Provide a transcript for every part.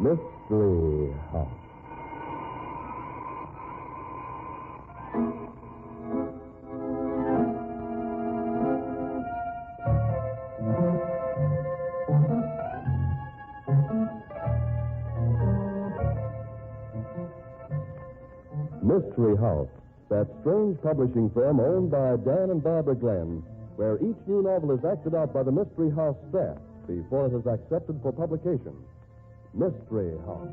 Mystery House. Mystery House, that strange publishing firm owned by Dan and Barbara Glenn, where each new novel is acted out by the Mystery House staff before it is accepted for publication. Mystery House.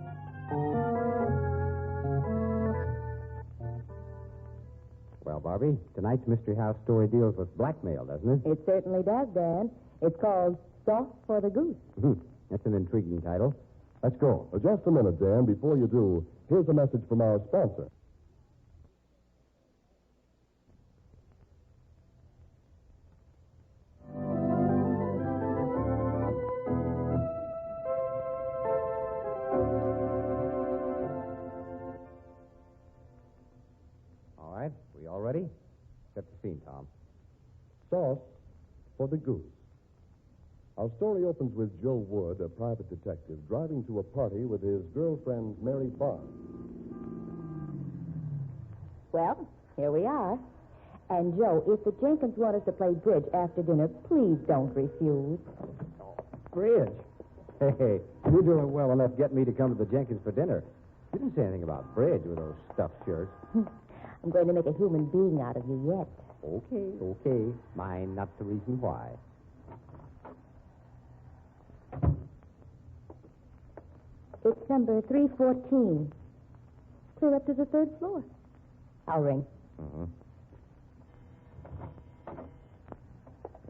Well, Barbie, tonight's Mystery House story deals with blackmail, doesn't it? It certainly does, Dan. It's called Sauce for the Goose. That's an intriguing title. Let's go. Well, just a minute, Dan. Before you do, here's a message from our sponsor. We all ready? Set the scene, Tom. Sauce for the Goose. Our story opens with Joe Wood, a private detective, driving to a party with his girlfriend, Mary Barnes. Well, here we are. And, Joe, if the Jenkins want us to play bridge after dinner, please don't refuse. Bridge? Hey, you're doing well enough getting me to come to the Jenkins for dinner. You didn't say anything about bridge with those stuffed shirts. I'm going to make a human being out of you yet. Okay. Mind not the reason why. It's number 314. Clear up to the third floor. I'll ring.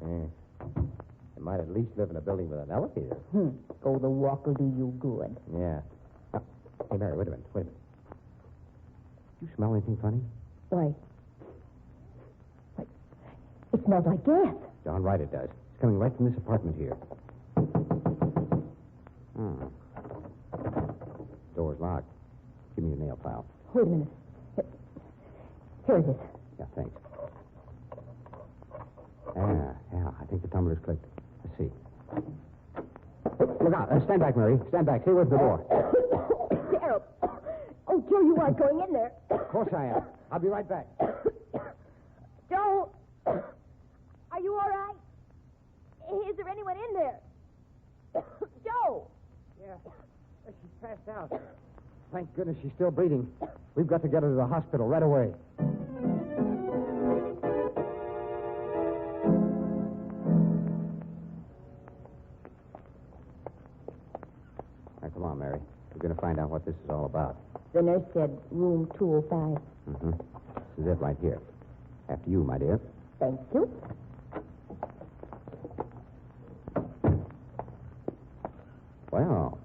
You might at least live in a building with an elevator. Oh, the walk will do you good. Yeah. Hey, Mary, wait a minute. You smell anything funny? Why, it smells like gas. Darn right it does. It's coming right from this apartment here. Door's locked. Give me your nail file. Wait a minute. Here it is. Yeah, thanks. Yeah, I think the tumbler's clicked. Let's see. Hey, look out. Stand back, Mary. Stand back. Stay with the door. Terrible. Oh, Joe, you aren't going in there. Of course I am. I'll be right back. Joe, are you all right? Is there anyone in there? Joe! Yeah, she's passed out. Thank goodness she's still breathing. We've got to get her to the hospital right away. All right, come on, Mary. We're going to find out what this is all about. The nurse said room 205. This is it right here. After you, my dear. Thank you. Well,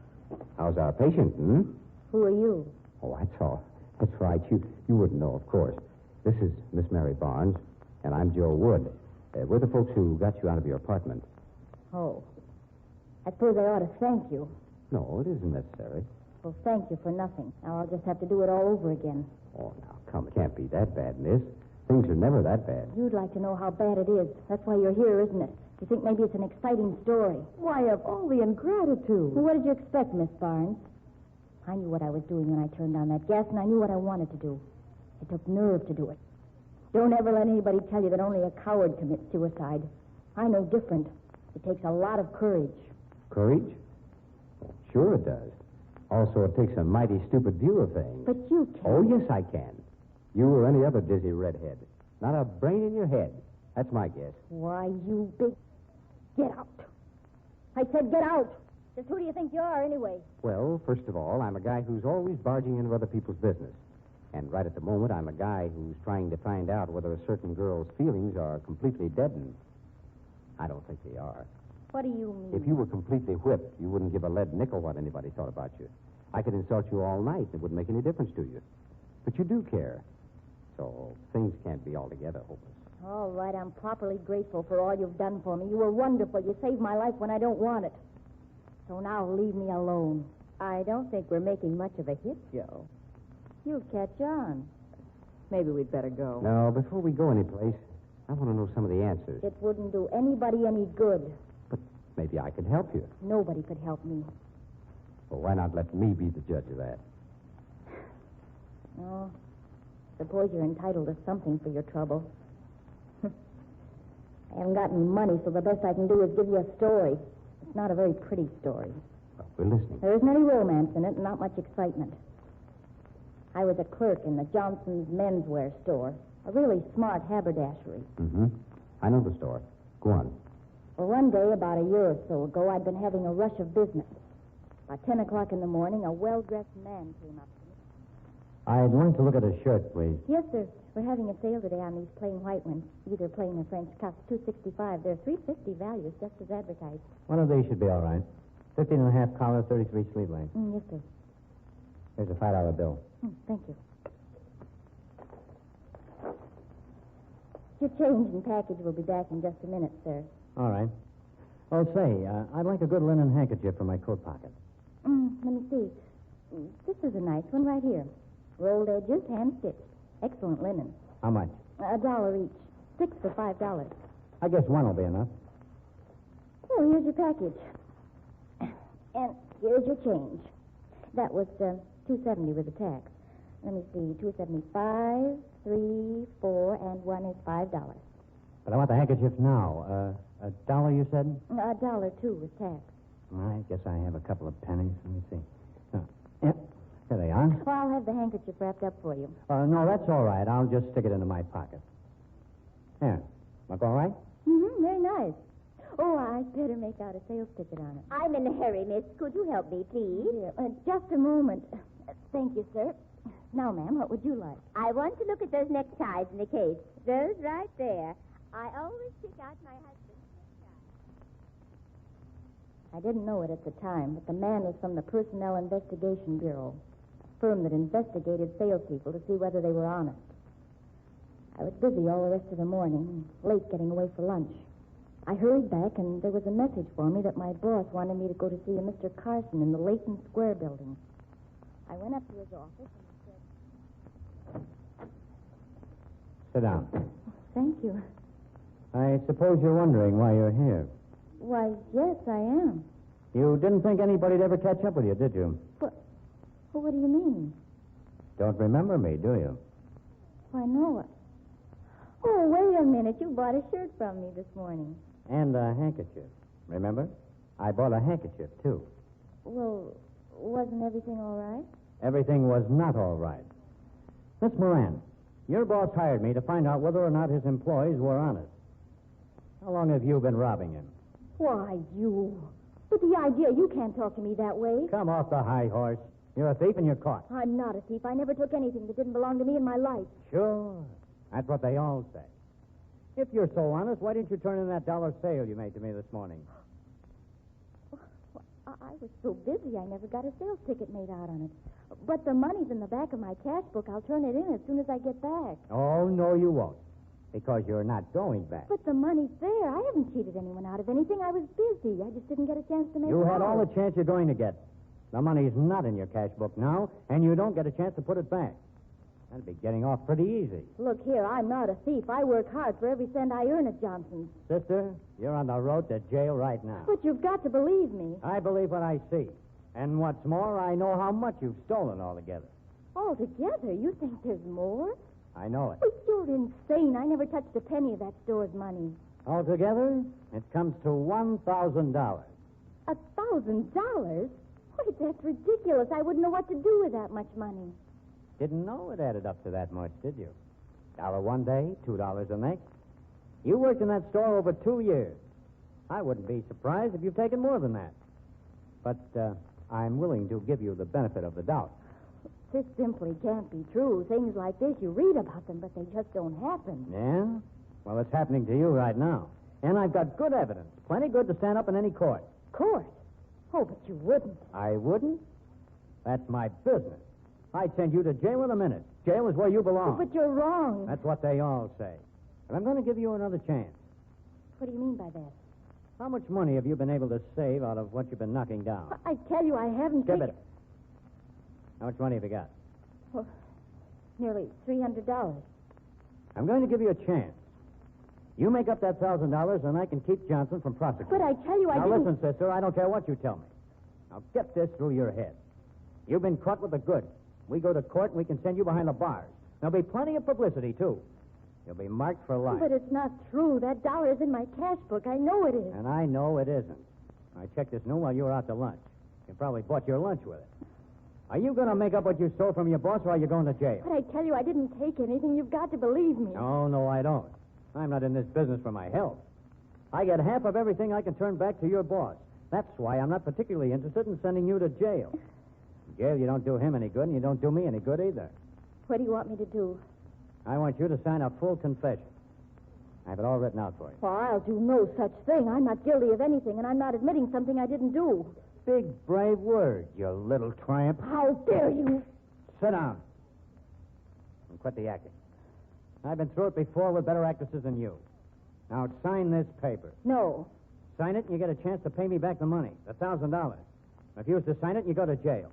how's our patient, Who are you? Oh, that's all. That's right. You wouldn't know, of course. This is Miss Mary Barnes, and I'm Joe Wood. We're the folks who got you out of your apartment. Oh. I suppose I ought to thank you. No, it isn't necessary. Well, thank you for nothing. Now I'll just have to do it all over again. Oh, now, come. It can't be that bad, miss. Things are never that bad. You'd like to know how bad it is. That's why you're here, isn't it? You think maybe it's an exciting story. Why, of all the ingratitude. Well, what did you expect, Miss Barnes? I knew what I was doing when I turned on that gas, and I knew what I wanted to do. It took nerve to do it. Don't ever let anybody tell you that only a coward commits suicide. I know different. It takes a lot of courage. Courage? Oh, sure it does. Also, it takes a mighty stupid view of things. But you can't. Oh, yes, I can. You or any other dizzy redhead. Not a brain in your head. That's my guess. Why, you big... Get out. I said get out. Just who do you think you are, anyway? Well, first of all, I'm a guy who's always barging into other people's business. And right at the moment, I'm a guy who's trying to find out whether a certain girl's feelings are completely deadened. I don't think they are. What do you mean? If you were completely whipped, you wouldn't give a lead nickel what anybody thought about you. I could insult you all night, and it wouldn't make any difference to you. But you do care. So things can't be altogether hopeless. All right, I'm properly grateful for all you've done for me. You were wonderful. You saved my life when I don't want it. So now leave me alone. I don't think we're making much of a hit, Joe. You'll catch on. Maybe we'd better go. No, before we go anyplace, I want to know some of the answers. It wouldn't do anybody any good. But maybe I could help you. Nobody could help me. Well, why not let me be the judge of that? Oh, suppose you're entitled to something for your trouble. I haven't got any money, so the best I can do is give you a story. It's not a very pretty story. Well, we're listening. There isn't any romance in it and not much excitement. I was a clerk in the Johnson's menswear store, a really smart haberdashery. Mm-hmm. I know the store. Go on. Well, one day, about a year or so ago, I'd been having a rush of business. About 10 o'clock in the morning, a well-dressed man came up to me. I'd like to look at a shirt, please. Yes, sir. We're having a sale today on these plain white ones, either plain or French cuffs, $2.65. They're $3.50 values, just as advertised. One of these should be all right. 15.5 collar, 33 sleeve length. Yes, sir. Here's a $5 bill. Thank you. Your change and package will be back in just a minute, sir. All right. Oh, say, I'd like a good linen handkerchief for my coat pocket. Let me see. This is a nice one right here. Rolled edges, hand-stitched. Excellent linen. How much? $1 each. 6 for $5. I guess one will be enough. Oh, here's your package. And here's your change. That was $2.70 with the tax. Let me see. $2.75, 3, 4, and 1 is $5. But I want the handkerchief now. $1, you said? $1, too, with tax. I guess I have a couple of pennies. Let me see. Yeah, there they are. Well, I'll have the handkerchief wrapped up for you. No, that's all right. I'll just stick it into my pocket. There. Look all right? Mm-hmm, very nice. Oh, I'd better make out a sales ticket on it. I'm in a hurry, miss. Could you help me, please? Here, just a moment. Thank you, sir. Now, ma'am, what would you like? I want to look at those neckties in the case. Those right there. I always pick out my husband's necktie. I didn't know it at the time, but the man was from the Personnel Investigation Bureau, a firm that investigated salespeople to see whether they were honest. I was busy all the rest of the morning, late getting away for lunch. I hurried back, and there was a message for me that my boss wanted me to go to see a Mr. Carson in the Leighton Square building. I went up to his office and he said... Sit down. Thank you. I suppose you're wondering why you're here. Why, yes, I am. You didn't think anybody'd ever catch up with you, did you? But what do you mean? Don't remember me, do you? Why, no. Oh, wait a minute. You bought a shirt from me this morning. And a handkerchief. Remember? I bought a handkerchief, too. Well, wasn't everything all right? Everything was not all right. Miss Moran, your boss hired me to find out whether or not his employees were honest. How long have you been robbing him? Why, you. But the idea, you can't talk to me that way. Come off the high horse. You're a thief and you're caught. I'm not a thief. I never took anything that didn't belong to me in my life. Sure. That's what they all say. If you're so honest, why didn't you turn in that $1 sale you made to me this morning? Well, I was so busy, I never got a sales ticket made out on it. But the money's in the back of my cash book. I'll turn it in as soon as I get back. Oh, no, you won't. Because you're not going back. But the money's there. I haven't cheated anyone out of anything. I was busy. I just didn't get a chance to make it You had out. all the chance you're going to get. The money's not in your cash book now, and you don't get a chance to put it back. That'd be getting off pretty easy. Look here, I'm not a thief. I work hard for every cent I earn at Johnson's. Sister, you're on the road to jail right now. But you've got to believe me. I believe what I see. And what's more, I know how much you've stolen altogether. Altogether? You think there's more? I know it. But you're insane. I never touched a penny of that store's money. Altogether, it comes to $1,000. $1,000? Why, that's ridiculous. I wouldn't know what to do with that much money. Didn't know it added up to that much, did you? $1 one day, $2 the next. You worked in that store over 2 years. I wouldn't be surprised if you've taken more than that. But I'm willing to give you the benefit of the doubt. This simply can't be true. Things like this, you read about them, but they just don't happen. Yeah? Well, it's happening to you right now. And I've got good evidence. Plenty good to stand up in any court. Court? Oh, but you wouldn't. I wouldn't? That's my business. I'd send you to jail in a minute. Jail is where you belong. But you're wrong. That's what they all say. And I'm going to give you another chance. What do you mean by that? How much money have you been able to save out of what you've been knocking down? I tell you, I haven't Give taken... it. How much money have you got? Well, nearly $300. I'm going to give you a chance. You make up that $1,000, and I can keep Johnson from prosecuting. But I tell you, I Now, didn't... listen, sister, I don't care what you tell me. Now get this through your head. You've been caught with the goods. We go to court and we can send you behind the bars. There'll be plenty of publicity, too. You'll be marked for life. But it's not true. That dollar is in my cash book. I know it is. And I know it isn't. I checked this noon while you were out to lunch. You probably bought your lunch with it. Are you going to make up what you stole from your boss, or are you going to jail? But I tell you, I didn't take anything. You've got to believe me. No, I don't. I'm not in this business for my health. I get half of everything I can turn back to your boss. That's why I'm not particularly interested in sending you to jail. In jail, you don't do him any good, and you don't do me any good either. What do you want me to do? I want you to sign a full confession. I have it all written out for you. Well, I'll do no such thing. I'm not guilty of anything, and I'm not admitting something I didn't do. Big, brave words, you little tramp. How dare you? Sit down. And quit the acting. I've been through it before with better actresses than you. Now, sign this paper. No. Sign it, and you get a chance to pay me back the money, the $1,000. Refuse to sign it, and you go to jail.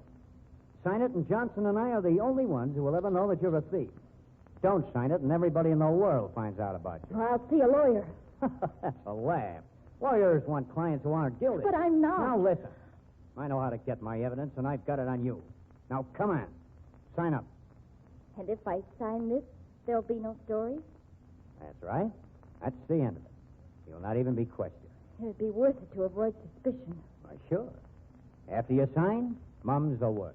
Sign it, and Johnson and I are the only ones who will ever know that you're a thief. Don't sign it, and everybody in the world finds out about you. Well, I'll see a lawyer. That's a laugh. Lawyers want clients who aren't guilty. But I'm not. Now, listen. I know how to get my evidence, and I've got it on you. Now, come on. Sign up. And if I sign this, there'll be no story? That's right. That's the end of it. You'll not even be questioned. It'd be worth it to avoid suspicion. Why, sure. After you sign, mum's the word.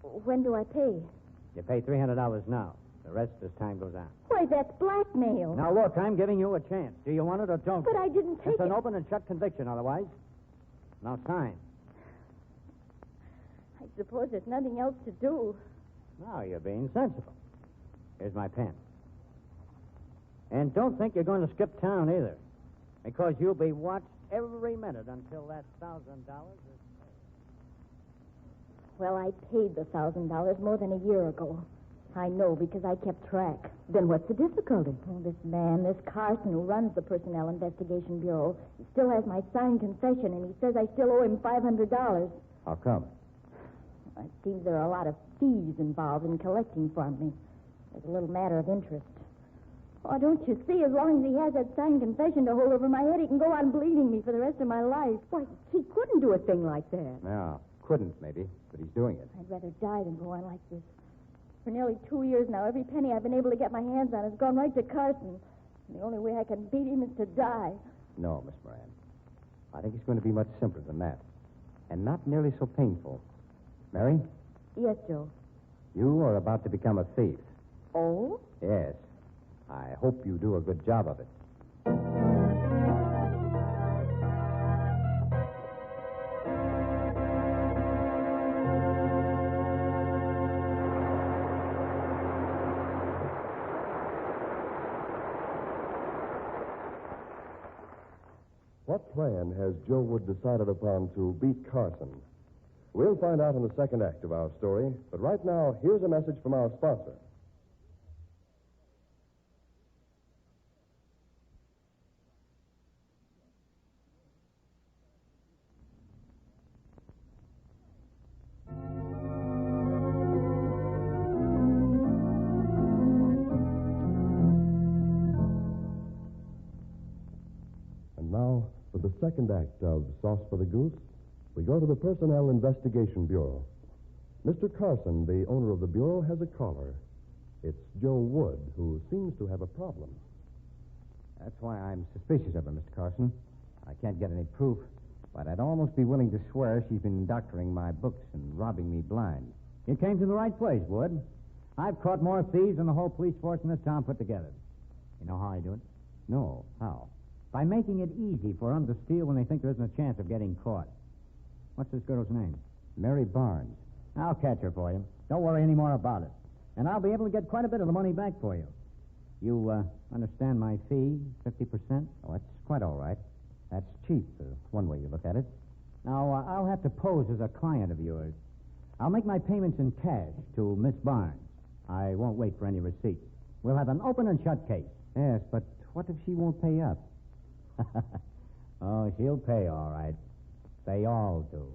When do I pay? You pay $300 now. The rest as time goes on. Why, that's blackmail. Now, look, I'm giving you a chance. Do you want it or don't? But I didn't take It's it. an open and shut conviction, otherwise. Now, sign. I suppose there's nothing else to do. Now you're being sensible. Here's my pen. And don't think you're going to skip town either, because you'll be watched every minute until that $1,000 is paid. Well, I paid the $1,000 more than a year ago. I know, because I kept track. Then what's the difficulty? Oh, this man, this Carson, who runs the Personnel Investigation Bureau, he still has my signed confession, and he says I still owe him $500. How come? It seems there are a lot of fees involved in collecting from me. There's a little matter of interest. Oh, don't you see? As long as he has that signed confession to hold over my head, he can go on bleeding me for the rest of my life. Why, he couldn't do a thing like that. No, couldn't, maybe, but he's doing it. I'd rather die than go on like this. For nearly 2 years now, every penny I've been able to get my hands on has gone right to Carson. And the only way I can beat him is to die. No, Miss Moran. I think it's going to be much simpler than that. And not nearly so painful. Mary, Yes, Joe. you are about to become a thief. Oh? Yes. I hope you do a good job of it. What plan has Joe Wood decided upon to beat Carson? We'll find out in the second act of our story, but right now, here's a message from our sponsor. And now, for the second act of Sauce for the Goose, we go to the Personnel Investigation Bureau. Mr. Carson, the owner of the Bureau, has a caller. It's Joe Wood, who seems to have a problem. That's why I'm suspicious of her, Mr. Carson. I can't get any proof, but I'd almost be willing to swear she's been doctoring my books and robbing me blind. You came to the right place, Wood. I've caught more thieves than the whole police force in this town put together. You know how I do it? No. How? By making it easy for them to steal when they think there isn't a chance of getting caught. What's this girl's name? Mary Barnes. I'll catch her for you. Don't worry any more about it. And I'll be able to get quite a bit of the money back for you. You understand my fee, 50%? Oh, that's quite all right. That's cheap, one way you look at it. Now, I'll have to pose as a client of yours. I'll make my payments in cash to Miss Barnes. I won't wait for any receipt. We'll have an open and shut case. Yes, but what if she won't pay up? Oh, she'll pay all right. They all do.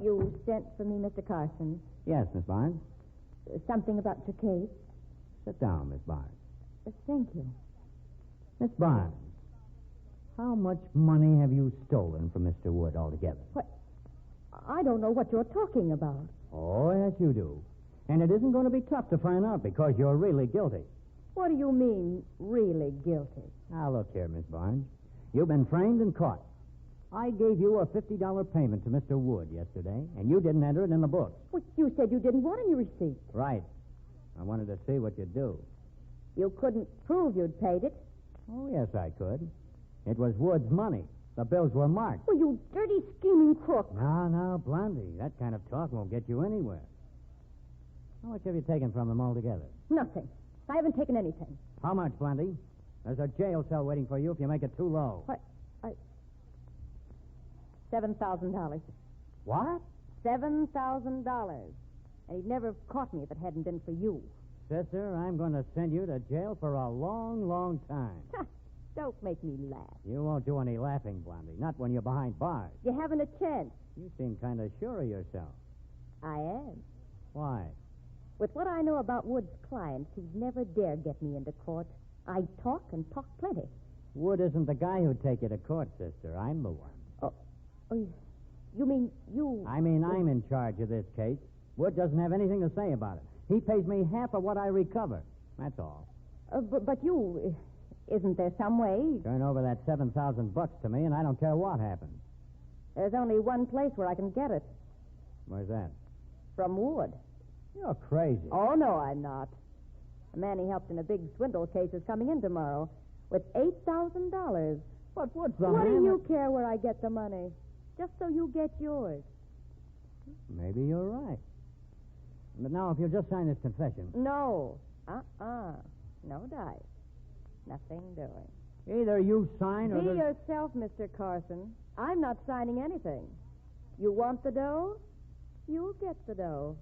You sent for me, Mr. Carson. Yes, Miss Barnes. Something about your case? Sit down, Miss Barnes. Thank you. Miss Barnes, how much money have you stolen from Mr. Wood altogether? What? I don't know what you're talking about. Oh, yes, you do. And it isn't going to be tough to find out because you're really guilty. What do you mean, really guilty? Now, look here, Miss Barnes. You've been framed and caught. I gave you a $50 payment to Mr. Wood yesterday, and you didn't enter it in the book. Well, you said you didn't want any receipt. Right. I wanted to see what you'd do. You couldn't prove you'd paid it. Oh, yes, I could. It was Wood's money. The bills were marked. Well, you dirty, scheming crook. Now, Blondie, that kind of talk won't get you anywhere. How much have you taken from them altogether? Nothing. I haven't taken anything. How much, Blondie? There's a jail cell waiting for you if you make it too low. What? $7,000. What? $7,000. And he'd never have caught me if it hadn't been for you. Sister, I'm going to send you to jail for a long, long time. Ha! Don't make me laugh. You won't do any laughing, Blondie. Not when you're behind bars. You haven't a chance. You seem kind of sure of yourself. I am. Why? With what I know about Wood's clients, he'd never dare get me into court. I'd talk and talk plenty. Wood isn't the guy who'd take you to court, sister. I'm the one. Oh, you mean you... I mean, I'm in charge of this case. Wood doesn't have anything to say about it. He pays me half of what I recover. That's all. But you... Isn't there some way? Turn over that $7,000 to me, and I don't care what happens. There's only one place where I can get it. Where's that? From Wood. You're crazy. Oh, no, I'm not. A man he helped in a big swindle case is coming in tomorrow with $8,000. But what's the What man... do you care where I get the money? Just so you get yours. Maybe you're right. But now, if you'll just sign this confession... No. No dice. Nothing doing. Either you sign or... Be yourself, Mr. Carson. I'm not signing anything. You want the dough? You'll get the dough.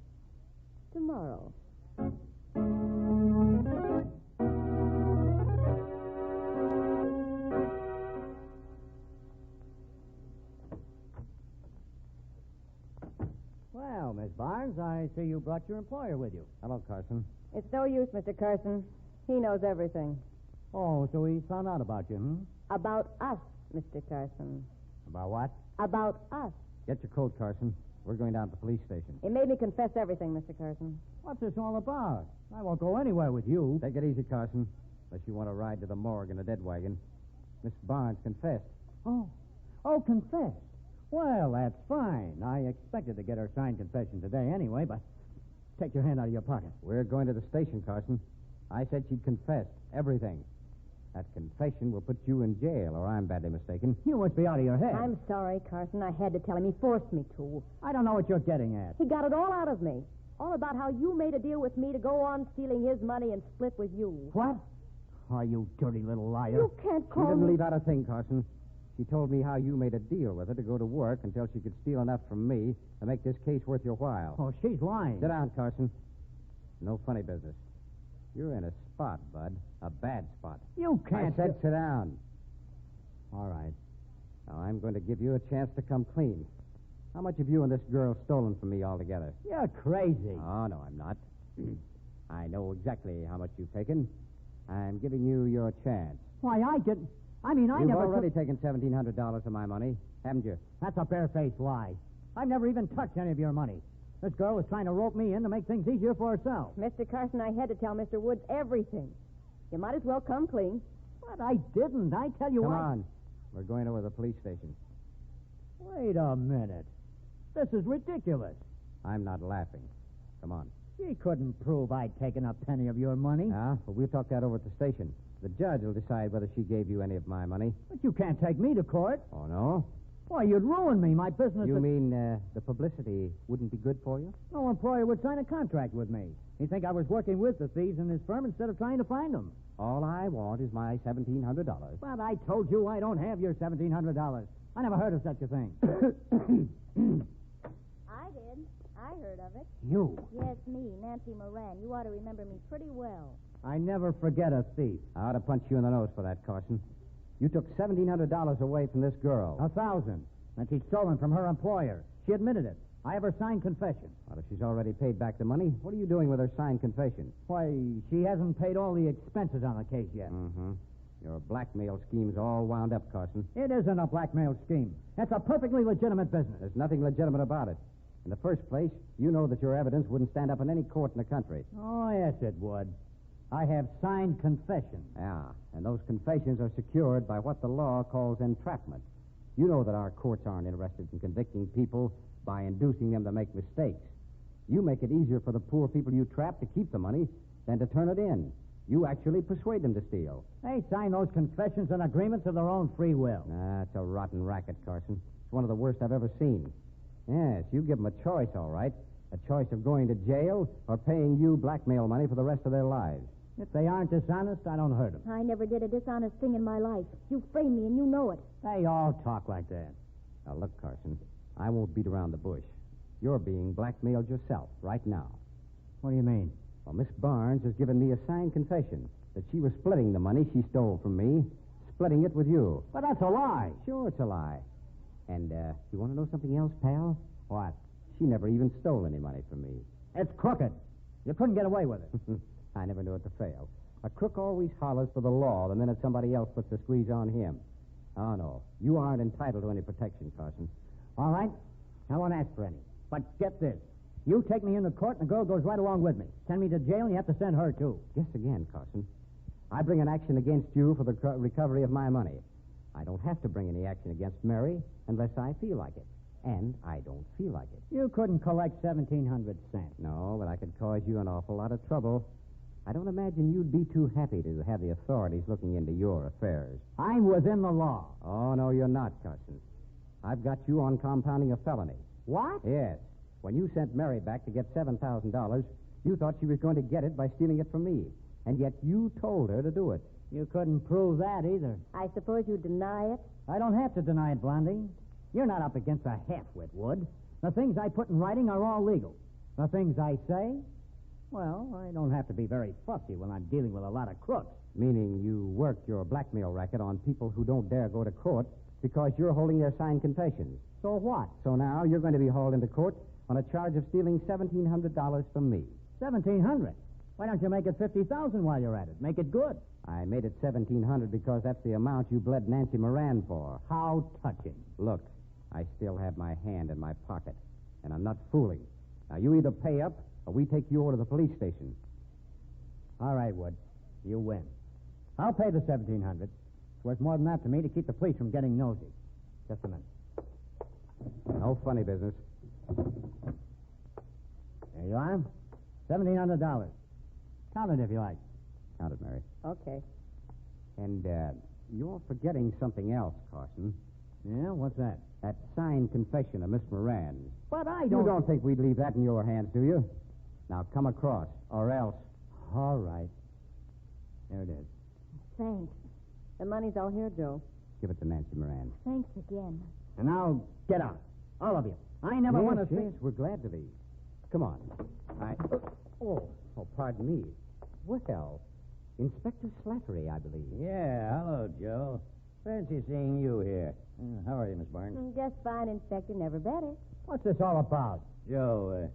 Tomorrow. Well, Miss Barnes, I see you brought your employer with you. Hello, Carson. It's no use, Mr. Carson. He knows everything. Oh, so he found out about you, hmm? About us, Mr. Carson. About what? About us. Get your coat, Carson. We're going down to the police station. He made me confess everything, Mr. Carson. What's this all about? I won't go anywhere with you. Take it easy, Carson. Unless you want to ride to the morgue in a dead wagon. Miss Barnes confessed. Oh, confessed. Well, that's fine. I expected to get her signed confession today anyway, but take your hand out of your pocket. We're going to the station, Carson. I said she'd confessed everything. That confession will put you in jail, or I'm badly mistaken. You must be out of your head. I'm sorry, Carson. I had to tell him. He forced me to. I don't know what you're getting at. He got it all out of me. All about how you made a deal with me to go on stealing his money and split with you. What? Oh, you dirty little liar. You can't She call didn't me... leave out a thing, Carson. She told me how you made a deal with her to go to work until she could steal enough from me to make this case worth your while. Oh, she's lying. Sit down, Carson. No funny business. You're in a spot, Bud. A bad spot. You can't... I said sit down. All right. Now, I'm going to give you a chance to come clean. How much have you and this girl stolen from me altogether? You're crazy. Oh, no, I'm not. I know exactly how much you've taken. I'm giving you your chance. Why, I didn't... I mean, You've already taken $1,700 of my money, haven't you? That's a barefaced lie. I've never even touched any of your money. This girl was trying to rope me in to make things easier for herself. Mr. Carson, I had to tell Mr. Woods everything. You might as well come clean. But I didn't. I tell you what... Come on. We're going over to the police station. Wait a minute. This is ridiculous. I'm not laughing. Come on. She couldn't prove I'd taken a penny of your money. Well, we'll talk that over at the station. The judge will decide whether she gave you any of my money. But you can't take me to court. Oh, no? Why, you'd ruin me. My business... You mean the publicity wouldn't be good for you? No employer would sign a contract with me. He'd think I was working with the thieves in his firm instead of trying to find them. All I want is my $1,700. But I told you I don't have your $1,700. I never heard of such a thing. I did. I heard of it. You? Yes, me, Nancy Moran. You ought to remember me pretty well. I never forget a thief. I ought to punch you in the nose for that, Carson. You took $1,700 away from this girl. $1,000. And she'd stolen from her employer. She admitted it. I have her signed confession. Well, if she's already paid back the money, what are you doing with her signed confession? Why, she hasn't paid all the expenses on the case yet. Mm-hmm. Your blackmail scheme's all wound up, Carson. It isn't a blackmail scheme. It's a perfectly legitimate business. There's nothing legitimate about it. In the first place, you know that your evidence wouldn't stand up in any court in the country. Oh, yes, it would. I have signed confession. Yeah, and those confessions are secured by what the law calls entrapment. You know that our courts aren't interested in convicting people by inducing them to make mistakes. You make it easier for the poor people you trap to keep the money than to turn it in. You actually persuade them to steal. They sign those confessions and agreements of their own free will. It's a rotten racket, Carson. It's one of the worst I've ever seen. Yes, you give them a choice, all right. A choice of going to jail or paying you blackmail money for the rest of their lives. If they aren't dishonest, I don't hurt them. I never did a dishonest thing in my life. You framed me, and you know it. They all talk like that. Now, look, Carson, I won't beat around the bush. You're being blackmailed yourself right now. What do you mean? Well, Miss Barnes has given me a signed confession that she was splitting the money she stole from me, splitting it with you. But that's a lie. Sure, it's a lie. And, you want to know something else, pal? What? She never even stole any money from me. It's crooked. You couldn't get away with it. I never knew it to fail. A crook always hollers for the law the minute somebody else puts the squeeze on him. Oh, no. You aren't entitled to any protection, Carson. All right. I won't ask for any. But get this. You take me into court, and the girl goes right along with me. Send me to jail, and you have to send her, too. Guess again, Carson. I bring an action against you for the recovery of my money. I don't have to bring any action against Mary unless I feel like it. And I don't feel like it. You couldn't collect 1,700 cents. No, but I could cause you an awful lot of trouble. I don't imagine you'd be too happy to have the authorities looking into your affairs. I'm within the law. Oh, no, you're not, Carson. I've got you on compounding a felony. What? Yes. When you sent Mary back to get $7,000, you thought she was going to get it by stealing it from me. And yet you told her to do it. You couldn't prove that either. I suppose you deny it? I don't have to deny it, Blondie. You're not up against a half-wit, Wood. The things I put in writing are all legal. The things I say, well, I don't have to be very fussy when I'm dealing with a lot of crooks. Meaning you work your blackmail racket on people who don't dare go to court because you're holding their signed confessions. So what? So now you're going to be hauled into court on a charge of stealing $1,700 from me. $1,700? Why don't you make it $50,000 while you're at it? Make it good. I made it $1,700 because that's the amount you bled Nancy Moran for. How touching. Look, I still have my hand in my pocket, and I'm not fooling. Now, you either pay up or we take you over to the police station. All right, Wood. You win. I'll pay the $1,700. It's worth more than that to me to keep the police from getting nosy. Just a minute. No funny business. There you are. $1,700. Count it if you like. Count it, Mary. Okay. And, you're forgetting something else, Carson. Yeah, what's that? That signed confession of Miss Moran. But I You don't think we'd leave that in your hands, do you? Now, come across, or else. All right. There it is. Thanks. The money's all here, Joe. Give it to Nancy Moran. Thanks again. And now, get out. All of you. I never want to see... Yes, we're glad to leave. Come on. Oh, pardon me. Well, Inspector Slattery, I believe. Yeah, hello, Joe. Fancy seeing you here. How are you, Miss Barnes? Just fine, Inspector. Never better. What's this all about? Joe,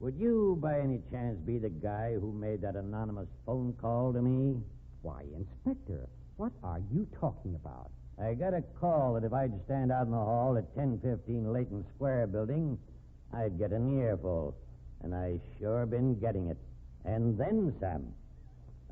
would you by any chance be the guy who made that anonymous phone call to me? Why, Inspector, what are you talking about? I got a call that if I'd stand out in the hall at 1015 Leighton Square building, I'd get an earful. And I sure been getting it. And then some.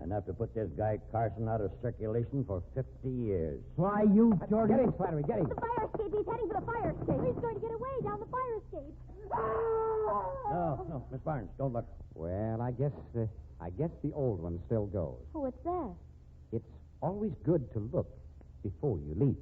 Enough to put this guy Carson out of circulation for 50 years. Why, you George... Get him, Slattery, get him. The fire escape. He's heading for the fire escape. He's going to get away down the fire escape. No, Miss Barnes, don't look. Well, I guess the old one still goes. Oh, what's that? It's always good to look before you leap.